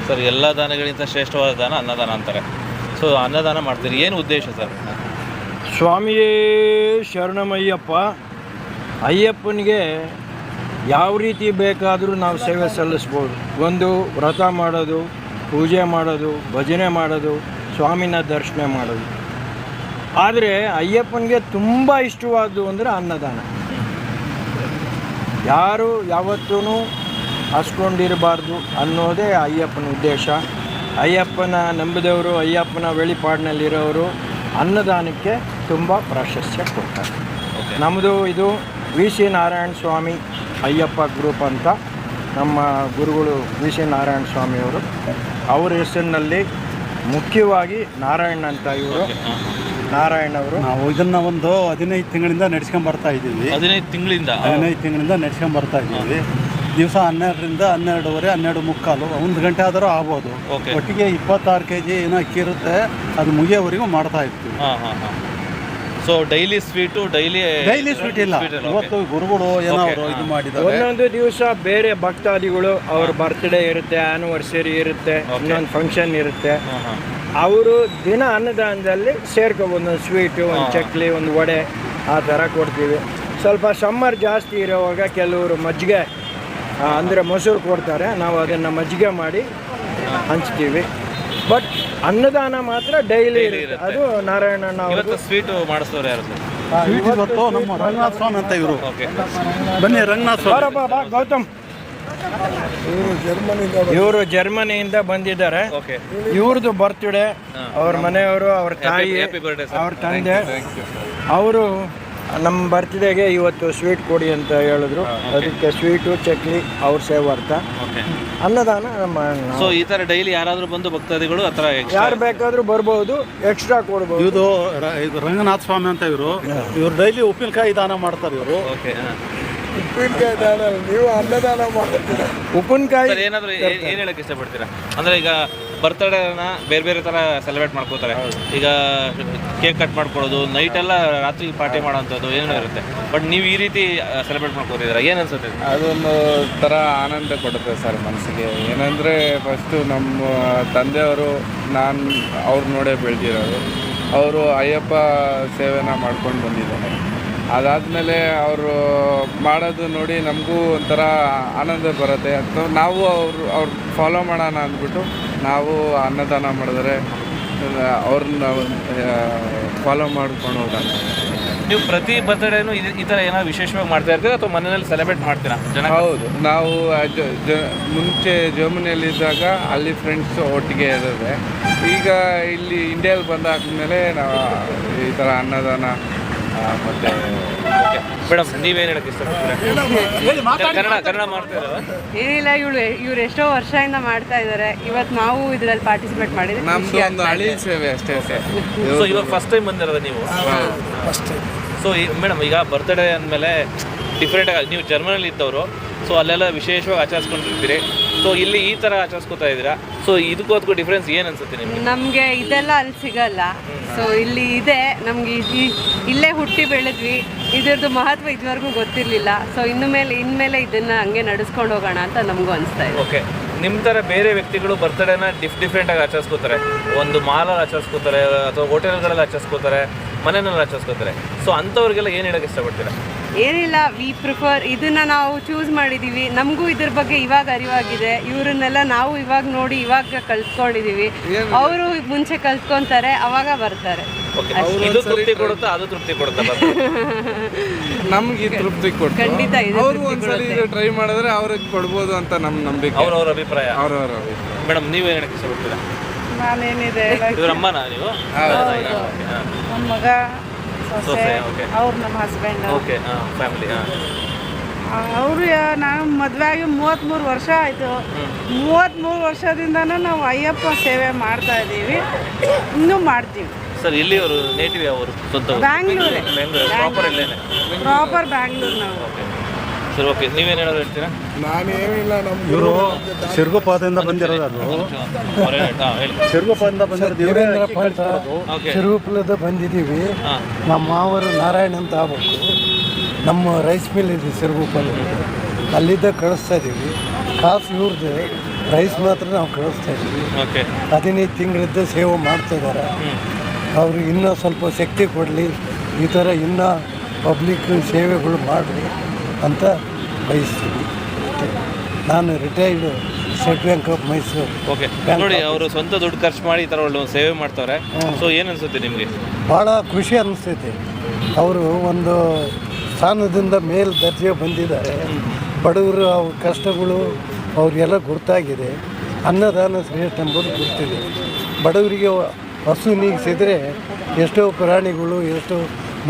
Sir ಎಲ್ಲ ದಾನಗಳಿಗಿಂತ ಶ್ರೇಷ್ಠವಾದ ದಾನ ಅನ್ನದಾನ ಅಂತಾರೆ. ಸೊ ಅನ್ನದಾನ ಮಾಡ್ತೀರಿ, ಏನು ಉದ್ದೇಶ ಸರ್? ಸ್ವಾಮಿಯೇ ಶರಣಮಯ್ಯಪ್ಪ. ಅಯ್ಯಪ್ಪನಿಗೆ ಯಾವ ರೀತಿ ಬೇಕಾದರೂ ನಾವು ಸೇವೆ ಸಲ್ಲಿಸ್ಬೋದು. ಒಂದು ವ್ರತ ಮಾಡೋದು, ಪೂಜೆ ಮಾಡೋದು, ಭಜನೆ ಮಾಡೋದು, ಸ್ವಾಮಿನ ದರ್ಶನ ಮಾಡೋದು. ಆದರೆ ಅಯ್ಯಪ್ಪನಿಗೆ ತುಂಬ ಇಷ್ಟವಾದ್ದು ಅಂದರೆ ಅನ್ನದಾನ. ಯಾರು ಯಾವತ್ತೂ ಹಸ್ಕೊಂಡಿರಬಾರ್ದು ಅನ್ನೋದೇ ಅಯ್ಯಪ್ಪನ ಉದ್ದೇಶ. ಅಯ್ಯಪ್ಪನ ನಂಬಿದವರು, ಅಯ್ಯಪ್ಪನ ವೆಳಿಪಾಡಿನಲ್ಲಿರೋರು ಅನ್ನದಾನಕ್ಕೆ ತುಂಬ ಪ್ರಾಶಸ್ತ್ಯ ಕೊಡ್ತಾರೆ. ನಮ್ಮದು ಇದು ವಿ ಸಿ ನಾರಾಯಣ ಸ್ವಾಮಿ ಅಯ್ಯಪ್ಪ ಗ್ರೂಪ್ ಅಂತ ನಮ್ಮ ಗುರುಗಳು ವಿ ಸಿ ನಾರಾಯಣ ಸ್ವಾಮಿಯವರು. ಅವ್ರ ಹೆಸರಿನಲ್ಲಿ ಮುಖ್ಯವಾಗಿ ನಾರಾಯಣ ಅಂತ ಇವರು ನಾರಾಯಣ ಅವರು. ನಾವು ಇದನ್ನು ಒಂದು 15 ತಿಂಗಳಿಂದ ನಡ್ಸ್ಕೊಂಡು ಬರ್ತಾ ಇದ್ದೀವಿ. 15 ತಿಂಗಳಿಂದ ನಡ್ಸ್ಕೊಂಡು ಬರ್ತಾ ಇದ್ದೀವಿ. ದಿವಸ 12ರಿಂದ 12:30, 12:45, 1 ಗಂಟೆ ಆದರೂ ಆಗ್ಬೋದು. ಒಟ್ಟಿಗೆ 26 kg ಏನೋ ಅಕ್ಕಿ ಇರುತ್ತೆ, ಅದು ಮುಗಿಯೋವರೆಗೂ ಮಾಡ್ತಾ ಇರ್ತೀವಿ. So daily sweet daily sweet ಇಲ್ಲ. ಇವತ್ತು ಗುರುಗಳು ಏನೋ ಅವರು ಇದು ಮಾಡಿದ್ದಾರೆ. ಒಂದೊಂದು ದಿವಸ ಬೇರೆ ಭಕ್ತಾದಿಗಳು ಅವ್ರ ಬರ್ತ್ಡೇ ಇರುತ್ತೆ, ಆ್ಯನಿವರ್ಸರಿ ಇರುತ್ತೆ, ಇನ್ನೊಂದು ಫಂಕ್ಷನ್ ಇರುತ್ತೆ. ಅವರು ದಿನ ಅನ್ನದಾನದಲ್ಲಿ ಸೇರ್ಕೊಬೋದು. ಒಂದು ಸ್ವೀಟು, ಒಂದು ಚಕ್ಲಿ, ಒಂದು ವಡೆ ಆ ಥರ ಕೊಡ್ತೀವಿ. ಸ್ವಲ್ಪ ಸಮ್ಮರ್ ಜಾಸ್ತಿ ಇರೋವಾಗ ಕೆಲವರು ಮಜ್ಜಿಗೆ ಅಂದರೆ ಮೊಸರು ಕೊಡ್ತಾರೆ, ನಾವು ಅದನ್ನು ಮಜ್ಜಿಗೆ ಮಾಡಿ ಹಂಚ್ತೀವಿ. ಬಟ್ ಅನ್ನದಾನ ಮಾತ್ರ ಡೈಲಿ ಇರುತ್ತೆ. ಅದು ನಾರಾಯಣಣ್ಣ ಅವರು ಸ್ವೀಟು ಮಾಡಿಸೋರು ಯಾರು ಸರ್? ಇವತ್ತು ನಮ್ಮ ರಂಗನಾಥ ಸ್ವಾಮಿ ಅಂತ ಇವರು. ಬನ್ನಿ ರಂಗನಾಥ ಸ್ವಾಮಿ. ಬಾ ಗೌತಮ್. ಇವರು ಜರ್ಮನಿಯಿಂದ ಬಂದಿದ್ದಾರೆ. ಇವ್ರದ್ದು ಬರ್ತ್ಡೇ, ಅವ್ರ ಮನೆಯವರು, ಅವ್ರ ತಾಯಿ, ಅವ್ರ ತಂದೆ, ಅವರು ನಮ್ಮ ಬರ್ತ್ಡೇಗೆ ಇವತ್ತು ಸ್ವೀಟ್ ಕೊಡಿ ಅಂತ ಹೇಳಿದ್ರು. ಅದಕ್ಕೆ ಸ್ವೀಟು, ಚಕ್ಲಿ ಅವ್ರ ಸೇವಾರ್ಥ. ಅನ್ನದಾನ ಸೊ ಈ ಥರ ಡೈಲಿ ಯಾರಾದರೂ ಬಂದು ಭಕ್ತಾದಿಗಳು ಆ ಥರ ಯಾರು ಬೇಕಾದರೂ ಬರ್ಬೋದು, ಎಕ್ಸ್ಟ್ರಾ ಕೊಡ್ಬೋದು. ಇದು ರಂಗನಾಥ ಸ್ವಾಮಿ ಅಂತ ಇವರು ಡೈಲಿ ಉಪ್ಪಿನಕಾಯಿ ದಾನ ಮಾಡ್ತಾರೆ ಇವರು. ಉಪ್ಪಿನಕಾಯಿ ದಾನ, ನೀವು ಅನ್ನದಾನ ಮಾಡ್ತೀರಾ? ಉಪ್ಪಿನಕಾಯಿ ಏನಾದರೂ ಏನು ಹೇಳಕ್ಕೆ ಇಷ್ಟಪಡ್ತೀರಾ? ಅಂದರೆ ಈಗ ಬರ್ತ್ಡೇನ ಬೇರೆ ಬೇರೆ ಥರ ಸೆಲೆಬ್ರೇಟ್ ಮಾಡ್ಕೋತಾರೆ. ಈಗ ಕೇಕ್ ಕಟ್ ಮಾಡ್ಕೊಳ್ಳೋದು, ನೈಟೆಲ್ಲ ರಾತ್ರಿ ಪಾರ್ಟಿ ಮಾಡೋಂಥದ್ದು ಏನೋ ಇರುತ್ತೆ. ಬಟ್ ನೀವು ಈ ರೀತಿ ಸೆಲೆಬ್ರೇಟ್ ಮಾಡ್ಕೋತಿದ್ದೀರಾ, ಏನು ಅನ್ಸುತ್ತೆ? ಅದೊಂದು ಥರ ಆನಂದ ಕೊಡುತ್ತೆ ಸರ್ ಮನಸ್ಸಿಗೆ. ಏನಂದರೆ ಫಸ್ಟು ನಮ್ಮ ತಂದೆಯವರು, ನಾನು ಅವ್ರು ನೋಡೇ ಬೆಳೆದಿರೋದು. ಅವರು ಅಯ್ಯಪ್ಪ ಸೇವೆನ ಮಾಡ್ಕೊಂಡು ಬಂದಿದ್ದಾರೆ. ಅದಾದಮೇಲೆ ಅವರು ಮಾಡೋದು ನೋಡಿ ನಮಗೂ ಒಂಥರ ಆನಂದ ಬರುತ್ತೆ. ಅಥವಾ ನಾವು ಅವ್ರು ಫಾಲೋ ಮಾಡೋಣ ಅಂದ್ಬಿಟ್ಟು ನಾವು ಅನ್ನದಾನ ಮಾಡಿದ್ರೆ ಅವ್ರನ್ನ ಫಾಲೋ ಮಾಡ್ಕೊಂಡು ಹೋಗೋಣ. ನೀವು ಪ್ರತಿ ಬರ್ತ್ಡೇನು ಈ ಥರ ಏನೋ ವಿಶೇಷವಾಗಿ ಮಾಡ್ತಾ ಇರ್ತೀರಾ ಅಥವಾ ಮನೆಯಲ್ಲಿ ಸೆಲೆಬ್ರೇಟ್ ಮಾಡ್ತೀರಾ? ಹೌದು, ನಾವು ಮುಂಚೆ ಜರ್ಮನಿಯಲ್ಲಿದ್ದಾಗ ಅಲ್ಲಿ ಫ್ರೆಂಡ್ಸ್ ಒಟ್ಟಿಗೆ ಇರೋದೆ. ಈಗ ಇಲ್ಲಿ ಇಂಡಿಯಾದಲ್ಲಿ ಬಂದಾದ್ಮೇಲೆ ನಾವು ಈ ಥರ ಅನ್ನದಾನ ಮತ್ತೆ ಮೇಡಮ್ ನೀವೇನು ಹೇಳಕ್ಕೆ ಇಷ್ಟಪಡ್ತೀರಾ? ಕನ್ನಡ ಮಾಡ್ತಾ ಇರೋದು ಏನಿಲ್ಲ, ಇವ್ರು ಎಷ್ಟೋ ವರ್ಷದಿಂದ ಮಾಡ್ತಾ ಇದ್ದಾರೆ. ಇವತ್ತು ನಾವು ಇದರಲ್ಲಿ ಪಾರ್ಟಿಸಿಪೇಟ್ ಮಾಡಿದ್ವಿ. ನಮ್ದು ಒಂದು ಹಳಿ ಸೇವೆ ಅಷ್ಟೇ ಸರ್. ಸೊ ಇವಾಗ ಫಸ್ಟ್ ಟೈಮ್ ಬಂದಿರೋದು ನೀವು? ಸೊ ಮೇಡಮ್ ಈಗ ಬರ್ತ್ಡೇ ಅಂದಮೇಲೆ ಡಿಫ್ರೆಂಟಾಗಿ, ನೀವು ಜರ್ಮನಿಯಲ್ಲಿ ಇದ್ದವರು, ಸೊ ಅಲ್ಲೆಲ್ಲ ವಿಶೇಷವಾಗಿ ಆಚರಿಸ್ಕೊಂಡಿರ್ತೀರಿ. ಸೊ ಇಲ್ಲಿ ಈ ಥರ ಆಚರಿಸ್ಕೊತಾ ಇದ್ದೀರಾ. ಸೊ ಇದಕ್ಕೂ ಅದಕ್ಕೂ ಡಿಫ್ರೆನ್ಸ್ ಏನು ಅನ್ಸುತ್ತೆ ನಿಮಗೆ? ನಮಗೆ ಇದೆಲ್ಲ ಅಲ್ಲಿ ಸಿಗಲ್ಲ. ಸೊ ಇಲ್ಲಿ ಇದೆ, ನಮಗೆ ಇಲ್ಲೇ ಹುಟ್ಟಿ ಬೆಳೆದ್ವಿ. ಇದ್ರದ್ದು ಮಹತ್ವ ಇದುವರೆಗೂ ಗೊತ್ತಿರಲಿಲ್ಲ. ಸೊ ಇನ್ಮೇಲೆ ಇದನ್ನು ಹಂಗೆ ನಡೆಸ್ಕೊಂಡು ಹೋಗೋಣ ಅಂತ ನಮಗೂ ಅನಿಸ್ತಾ ಇದೆ. ಓಕೆ, ನಿಮ್ಮ ಥರ ಬೇರೆ ವ್ಯಕ್ತಿಗಳು ಬರ್ತ್ಡೇನ ಡಿಫ್ರೆಂಟಾಗಿ ಆಚರಿಸ್ಕೋತಾರೆ. ಒಂದು ಮಾಲಲ್ಲಿ ಆಚರಿಸ್ಕೋತಾರೆ, ಅಥವಾ ಹೋಟೆಲ್ಗಳಲ್ಲಿ ಆಚರಿಸ್ಕೋತಾರೆ, ಮನೆಯಲ್ಲಿ ಆಚರಿಸ್ಕೋತಾರೆ. ಸೊ ಅಂಥವ್ರಿಗೆಲ್ಲ ಏನು ಹೇಳೋಕ್ಕೆ ಇಷ್ಟಪಡ್ತೀರಾ? ಏನಿಲ್ಲ, ವಿ ಪ್ರಿಫರ್ ಇದನ್ನು ನಾವು ಚೂಸ್ ಮಾಡಿದ್ದೀವಿ. ನಮಗೂ ಇದ್ರ ಬಗ್ಗೆ ಇವಾಗ ಅರಿವಾಗಿದೆ. ಇವರನ್ನೆಲ್ಲ ನಾವು ಇವಾಗ ನೋಡಿ ಇವಾಗ ಕಲ್ತ್ಕೊಂಡಿದ್ದೀವಿ. ಅವರು ಮುಂಚೆ ಕಲ್ತ್ಕೊತಾರೆ, ಅವಾಗ ಬರ್ತಾರೆ. ಇದು ತೃಪ್ತಿ ಕೊಡುತ್ತಾ, ಅದು ತೃಪ್ತಿ ಕೊಡುತ್ತಾ? ನಮ್ಗೆ ತೃಪ್ತಿ ಕೊಟ್ಟು ಖಂಡಿತ ಅವರು ಒಂದ್ಸಲಿ ಇದು ಟ್ರೈ ಮಾಡಿದ್ರೆ ಅವ್ರಿಗೆ ಕೊಡ್ಬೋದು ಅಂತ ನಮ್ಮ ನಂಬಿಕೆ, ಅವ್ರವ್ರ ಅಭಿಪ್ರಾಯ. ಮೇಡಮ್ ನೀವೇನು ಹೇಳಕ್ಕೆ ಇಷ್ಟಪಡ್ತೀರಾ? ನಾನೇನಿದೆ, ಇವ್ರ ಅಮ್ಮನಾ ನೀವು? ನಮ್ಮ ಮಗ, ಸೊಸೆ, ಓಕೆ. ಅವ್ರು ನಮ್ಮ ಹಸ್ಬೆಂಡ್. Okay, family. ಅವರು ನಾವು ಮದುವೆ ಆಗಿ 33 ವರ್ಷ ಆಯಿತು. 33 ವರ್ಷದಿಂದನೂ ನಾವು ಅಯ್ಯಪ್ಪ ಸೇವೆ ಮಾಡ್ತಾ ಇದ್ದೀವಿ, ಇನ್ನೂ ಮಾಡ್ತೀವಿ. ಸರ್ ಇಲ್ಲಿ ಅವರು ನೇಟಿವ್ ಅವರು ಸ್ವಂತ ಬ್ಯಾಂಗ್ಳೂರೇ, ಪ್ರಾಪರ್ ಇಲ್ಲೇನೆ? ಪ್ರಾಪರ್ ಬ್ಯಾಂಗ್ಳೂರು ನಾವು. ಸರ್ ಓಕೆ, ನೀವೇನು ಹೇಳೋದು ಹೇಳ್ತೀರಾ? ನಾನೇನಿಲ್ಲ, ಇವರು ಸಿರುಗುಪ್ಪದಿಂದ ಬಂದಿರೋದು. ಅದು ಸಿರುಗುಪ್ಪದಿಂದ ಬಂದಿರೋದು. ಸಿರುಗುಪ್ಪದಿಂದ ಬಂದಿದ್ದೀವಿ. ನಮ್ಮ ಮಾವರು ನಾರಾಯಣ ಅಂತ ಆಗ್ಬೇಕು. ನಮ್ಮ ರೈಸ್ ಮಿಲ್ ಇದೆ ಸಿರುಗುಪ್ಪಲ್ಲಿ, ಅಲ್ಲಿದ್ದ ಕಳಿಸ್ತಾ ಇದ್ದೀವಿ. ಕಾಸು ಇವ್ರದ್ದು, ರೈಸ್ ಮಾತ್ರ ನಾವು ಕಳಿಸ್ತಾ ಇದ್ದೀವಿ. ಓಕೆ 15 ತಿಂಗಳಿಂದ ಸೇವೆ ಮಾಡ್ತಾಯಿದ್ದಾರೆ. ಅವ್ರಿಗೆ ಇನ್ನೂ ಸ್ವಲ್ಪ ಶಕ್ತಿ ಕೊಡಲಿ, ಈ ಥರ ಇನ್ನೂ ಪಬ್ಲಿಕ್ ಸೇವೆಗಳು ಮಾಡಲಿ ಅಂತ ಬಯಸ್ತೀನಿ. ನಾನು retired state bank of Mysuru. Okay ನೋಡಿ, ಅವರು ಸ್ವಂತ ದುಡ್ಡು ಖರ್ಚು ಮಾಡಿ ಈ ಥರ ಒಳ್ಳೆ ಒಂದು ಸೇವೆ ಮಾಡ್ತಾರೆ. ಸೊ ಏನು ಅನಿಸುತ್ತೆ ನಿಮಗೆ? ಭಾಳ ಖುಷಿ ಅನ್ನಿಸ್ತೈತೆ. ಅವರು ಒಂದು ಸ್ಥಾನದಿಂದ ಮೇಲ್ ದರ್ಜೆ ಬಂದಿದ್ದಾರೆ. ಬಡವರು ಅವ್ರ ಕಷ್ಟಗಳು ಅವ್ರಿಗೆಲ್ಲ ಗುರ್ತಾಗಿದೆ. ಅನ್ನದಾನ ಶ್ರೇಷ್ಠ ಎಂಬುದು ಗುರ್ತಿದೆ. ಬಡವರಿಗೆ ಹಸು ನೀಗಿಸಿದರೆ ಎಷ್ಟೋ ಪ್ರಾಣಿಗಳು, ಎಷ್ಟೋ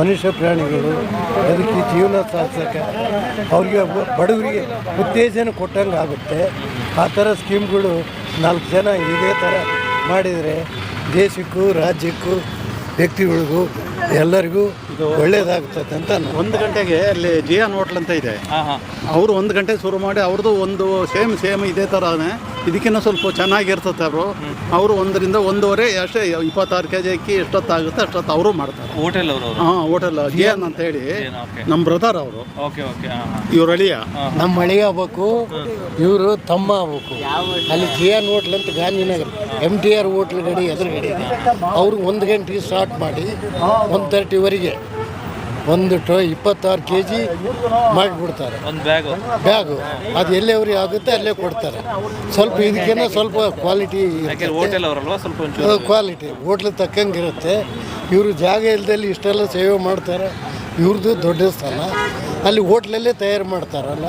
ಮನುಷ್ಯ ಪ್ರಾಣಿಗಳು ಅದಕ್ಕೆ ಜೀವನ ಸಾಧಿಸೋಕ್ಕೆ ಅವ್ರಿಗೆ ಬಡವರಿಗೆ ಉತ್ತೇಜನ ಕೊಟ್ಟಂಗೆ ಆಗುತ್ತೆ. ಆ ಥರ ಸ್ಕೀಮ್ಗಳು 4 ಜನ ಇದೇ ಥರ ಮಾಡಿದರೆ ದೇಶಕ್ಕೂ ರಾಜ್ಯಕ್ಕೂ ವ್ಯಕ್ತಿಗಳಿಗೂ ಎಲ್ಲರಿಗೂ ಒಳ್ಳೇದಾಗ್ತದೆ ಅಂತ 1 ಗಂಟೆಗೆ ಅಲ್ಲಿ ಜಿಯಾನ್ ಹೋಟ್ಲ್ ಅಂತ ಇದೆ. ಅವರು 1 ಗಂಟೆ ಶುರು ಮಾಡಿ ಅವ್ರದ್ದು ಒಂದು ಸೇಮ್ ಇದೇ ಥರನೇ, ಇದಕ್ಕಿಂತ ಸ್ವಲ್ಪ ಚೆನ್ನಾಗಿರ್ತದೆ. ಅವರು 1 ರಿಂದ 1:30 ಅಷ್ಟೇ 26 kg ಅಕ್ಕಿ ಎಷ್ಟೊತ್ತಾಗುತ್ತೆ ಅಷ್ಟೊತ್ತು ಅವರು ಮಾಡ್ತಾರೆ. ಹೋಟೆಲ್ ಅವರು? ಹೋಟೆಲ್ ಜಿಯಾನ್ ಅಂತ ಹೇಳಿ ನಮ್ಮ ಬ್ರದರ್ ಅವರು. Okay okay. ಇವ್ರ ಅಳಿಯ. ನಮ್ಮ ಮಳೆ ಆಗ್ಬೇಕು, ಇವರು ತಮ್ಮ ಆಗ್ಬೇಕು. ಅಲ್ಲಿ ಜಿಯಾನ್ ಹೋಟ್ಲ್ ಅಂತ ಗಾಂಧಿನಗರ MTR ಹೋಟ್ಲ್ ಗಡಿ ಎದುರುಗಡೆ ಅವರು 1 ಗಂಟೆಗೆ ಸ್ಟಾರ್ಟ್ ಮಾಡಿ 1:30ವರೆಗೆ ಒಂದು 26 kg ಮಾಡಿಬಿಡ್ತಾರೆ. ಒಂದು ಬ್ಯಾಗು ಅದು ಎಲ್ಲೆವರಿಗೆ ಆಗುತ್ತೆ ಅಲ್ಲೇ ಕೊಡ್ತಾರೆ. ಸ್ವಲ್ಪ ಇದಕ್ಕೇನೋ ಸ್ವಲ್ಪ ಕ್ವಾಲಿಟಿ ಹೋಟೆಲ್ ಅವರಲ್ವಾ, ಸ್ವಲ್ಪ ಕ್ವಾಲಿಟಿ ಹೋಟ್ಲ್ ತಕ್ಕಂಗಿರುತ್ತೆ. ಇವರು ಜಾಗ ಇಲ್ದಲ್ಲಿ ಇಷ್ಟೆಲ್ಲ ಸೇವೆ ಮಾಡ್ತಾರೆ. ಇವ್ರದ್ದು ದೊಡ್ಡ ಸ್ಥಾನ, ಅಲ್ಲಿ ಹೋಟ್ಲಲ್ಲೇ ತಯಾರು ಮಾಡ್ತಾರಲ್ಲ,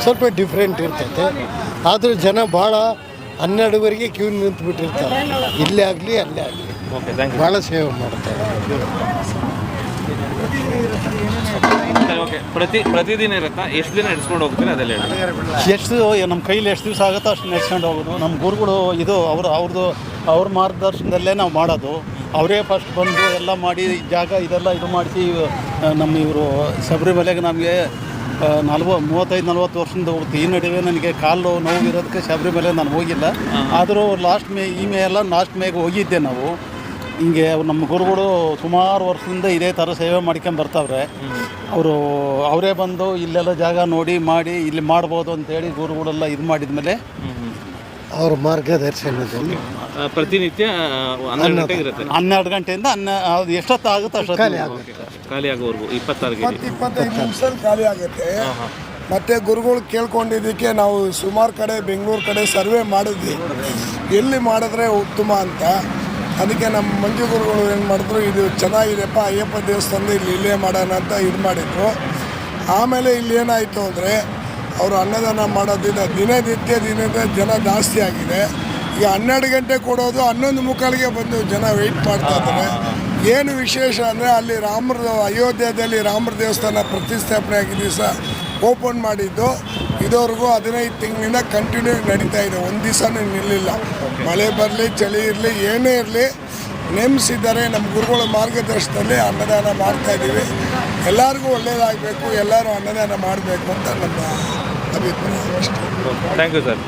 ಸ್ವಲ್ಪ ಡಿಫ್ರೆಂಟ್ ಇರ್ತೈತೆ. ಆದರೂ ಜನ ಭಾಳ 12ವರೆಗೆ ಕ್ಯೂ ನಿಂತುಬಿಟ್ಟಿರ್ತಾರೆ. ಇಲ್ಲೇ ಆಗಲಿ ಅಲ್ಲೇ ಆಗಲಿ ಭಾಳ ಸೇವೆ ಮಾಡ್ತಾರೆ. ಓಕೆ, ಪ್ರತಿದಿನ ಇರುತ್ತಾ? ಎಷ್ಟು ದಿನ ನಡೆಸ್ಕೊಂಡು ಹೋಗ್ತೀರಾ ಅದೆಲ್ಲ ಹೇಳಿ. ಎಷ್ಟು ನಮ್ಮ ಕೈಲಿ ಎಷ್ಟು ದಿವಸ ಆಗುತ್ತೋ ಅಷ್ಟು ನೆಡ್ಸ್ಕೊಂಡು ಹೋಗೋದು. ನಮ್ಮ ಗುರುಗಳು ಇದು ಅವ್ರ ಮಾರ್ಗದರ್ಶನದಲ್ಲೇ ನಾವು ಮಾಡೋದು. ಅವರೇ ಫಸ್ಟ್ ಬಂದು ಎಲ್ಲ ಮಾಡಿ ಜಾಗ ಇದೆಲ್ಲ ಇದು ಮಾಡಿಸಿ ನಮ್ಮ ಇವರು ಶಬರಿಮಲೆಗೆ ನಮಗೆ 35-40 ವರ್ಷದಿಂದ ಹೋಗುತ್ತೆ. ಈ ನಡುವೆ ನನಗೆ ಕಾಲು ನೋವು ಇರೋದಕ್ಕೆ ಶಬರಿಮಲೆ ನಾನು ಹೋಗಿಲ್ಲ. ಆದರೂ ಲಾಸ್ಟ್ ಮೇಗೆ ಹೋಗಿದ್ದೆ ನಾವು. ಹಿಂಗೆ ನಮ್ಮ ಗುರುಗಳು ಸುಮಾರು ವರ್ಷದಿಂದ ಇದೇ ಥರ ಸೇವೆ ಮಾಡ್ಕೊಂಡು ಬರ್ತಾವ್ರೆ. ಅವರೇ ಬಂದು ಇಲ್ಲೆಲ್ಲ ಜಾಗ ನೋಡಿ ಮಾಡಿ ಇಲ್ಲಿ ಮಾಡ್ಬೋದು ಅಂತೇಳಿ ಗುರುಗಳೆಲ್ಲ ಇದು ಮಾಡಿದ್ಮೇಲೆ ಅವ್ರ ಮಾರ್ಗದರ್ಶನದಲ್ಲಿ ಪ್ರತಿನಿತ್ಯ 12 ಗಂಟೆಗೆ ಇರುತ್ತೆ. 12 ಗಂಟೆಯಿಂದ ಅದು ಎಷ್ಟೊತ್ತಾಗುತ್ತೆ ಅಷ್ಟೊತ್ತು ಖಾಲಿ ಆಗೋವರೆಗೂ 26 kg 25 ನಿಮಿಷದಲ್ಲಿ ಖಾಲಿ ಆಗುತ್ತೆ. ಮತ್ತು ಗುರುಗಳು ಕೇಳ್ಕೊಂಡಿದ್ದಕ್ಕೆ ನಾವು ಸುಮಾರು ಕಡೆ ಬೆಂಗಳೂರು ಕಡೆ ಸರ್ವೆ ಮಾಡಿದ್ವಿ, ಎಲ್ಲಿ ಮಾಡಿದ್ರೆ ಉತ್ತಮ ಅಂತ. ಅದಕ್ಕೆ ನಮ್ಮ ಮಂಜು ಗುರುಗಳು ಏನು ಮಾಡಿದ್ರು, ಇದು ಚೆನ್ನಾಗಿದೆಪ್ಪ ಅಯ್ಯಪ್ಪ ದೇವಸ್ಥಾನದ ಇಲ್ಲೇ ಮಾಡೋಣ ಅಂತ ಇದು ಮಾಡಿದ್ರು. ಆಮೇಲೆ ಇಲ್ಲಿ ಏನಾಯಿತು ಅಂದರೆ ಅವರು ಅನ್ನದಾನ ಮಾಡೋದ್ರಿಂದ ದಿನದ ಜನ ಜಾಸ್ತಿ ಆಗಿದೆ. ಈಗ 12 ಗಂಟೆ ಕೊಡೋದು 11:45ಗೆ ಬಂದು ಜನ ವೆಯ್ಟ್ ಮಾಡ್ತಾ ಇದ್ದಾರೆ. ಏನು ವಿಶೇಷ ಅಂದರೆ ಅಲ್ಲಿ ಅಯೋಧ್ಯೆಯಲ್ಲಿ ರಾಮರ ದೇವಸ್ಥಾನ ಪ್ರತಿಷ್ಠಾಪನೆ ಆಗಿದ್ದ ದಿವಸ ಓಪನ್ ಮಾಡಿದ್ದು ಇದುವರೆಗೂ 15 ತಿಂಗಳಿಂದ ಕಂಟಿನ್ಯೂ ನಡೀತಾ ಇದೆ. ಒಂದು ದಿವಸನೂ ನಿಲ್ಲಿಲ್ಲ. ಮಳೆ ಬರಲಿ ಚಳಿ ಇರಲಿ ಏನೇ ಇರಲಿ ನೇಮಿಸಿದ್ದಾರೆ. ನಮ್ಮ ಗುರುಗಳ ಮಾರ್ಗದರ್ಶನದಲ್ಲಿ ಅನ್ನದಾನ ಮಾಡ್ತಾಯಿದ್ದೀವಿ. ಎಲ್ಲರಿಗೂ ಒಳ್ಳೆಯದಾಗಬೇಕು, ಎಲ್ಲರೂ ಅನ್ನದಾನ ಮಾಡಬೇಕು ಅಂತ ನಮ್ಮ ಅಭಿಪ್ರಾಯ ಅಷ್ಟೇ. Thank you sir.